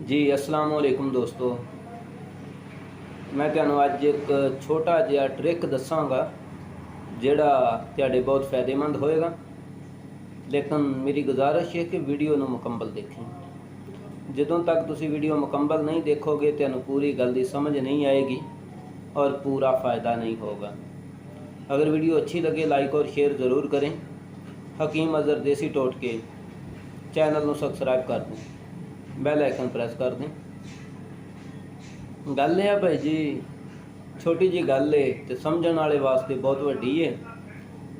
जी अस्सलाम वालेकुम दोस्तों, मैं तुहानू अज एक छोटा जिहा ट्रिक दसांगा जिहड़ा तुहाडे बहुत फ़ायदेमंद होएगा। लेकिन मेरी गुजारिश है कि वीडियो नू मुकम्मल देखें। जदों तक तुसी वीडियो मुकम्मल नहीं देखोगे तुहानू पूरी गल दी समझ नहीं आएगी और पूरा फ़ायदा नहीं होगा। अगर वीडियो अच्छी लगे लाइक और शेयर ज़रूर करें। हकीम अज़हर देसी टोटके चैनल नू सबसक्राइब कर दें, बैल आइकन प्रेस कर दें। गल है भाई जी, छोटी जी गल है तो समझने वाले वास्ते बहुत वड्डी है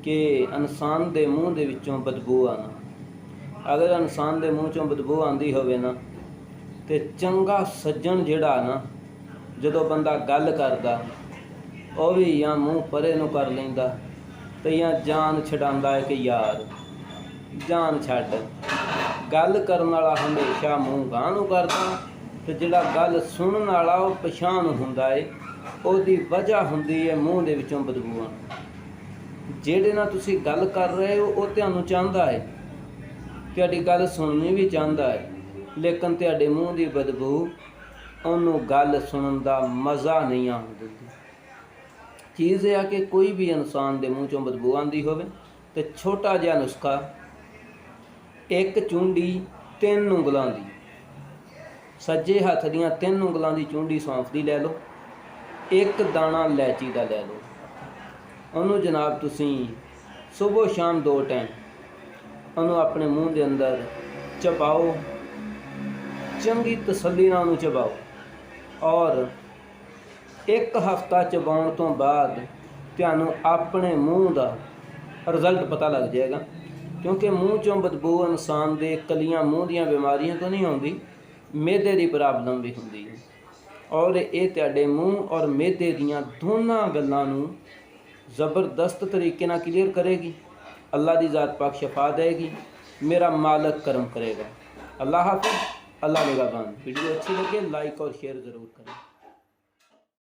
कि इंसान के मूँह के विचों बदबू आना। अगर इंसान के मूँह चों बदबू आती होवे ना तो चंगा सज्जन जिहड़ा ना जदों बंदा गल करदा वो भी या मूँह परे नूं कर लैंदा तो या जान छडांदा है कि यार जान छड्ड। गल करन वाला हमेशा मूँह गांह नूं करदा ते जिहड़ा गल सुनन वाला वो पछाण हुंदा है, उहदी वजह हुंदी है मूँह दे विचों बदबू आना। जिहड़े नाल तुसीं गल कर रहे हो वो तुहानूं चाहुंदा है, तुहाडी गल सुननी भी चाहुंदा है, लेकिन तुहाडे मूँह दी बदबू उहनूं गल सुनन दा मज़ा नहीं आउण दिंदी। चीज़ यह है कि कोई भी इंसान के मूँह चों बदबू आती होवे तो छोटा जिहा नुस्खा, एक चूंडी 3 उंगलों की, सज्जे हथ दियां 3 उंगलों की चूंडी सौंफ की लै लो, एक दाना इलायची का लै लो। उन्होंने जनाब तुसीं सुबह शाम 2 टाइम उन्होंने अपने मूँह के अंदर चबाओ, चंगी तसल्ली नाल उहनूं चबाओ और एक हफ्ता चबाउण तो बाद तुहानूं अपने मूँह का रिजल्ट पता लग जाएगा। क्योंकि मूँह चों बदबू इंसान दे कलियां मूँह दीयां बीमारियां तो नहीं आउंदी, मैदे की प्रॉब्लम भी हुंदी है और ये तुहाडे मूँह और मैदे दीयां दोनों गल्लां नूं ज़बरदस्त तरीके नाल क्लीयर करेगी। अल्लाह दी ज़ात पाक शफा देगी, मेरा मालक करम करेगा। अल्लाह हाफ़िज़, अल्लाह निगहबान। वीडियो अच्छी लगे लाइक और शेयर ज़रूर करें।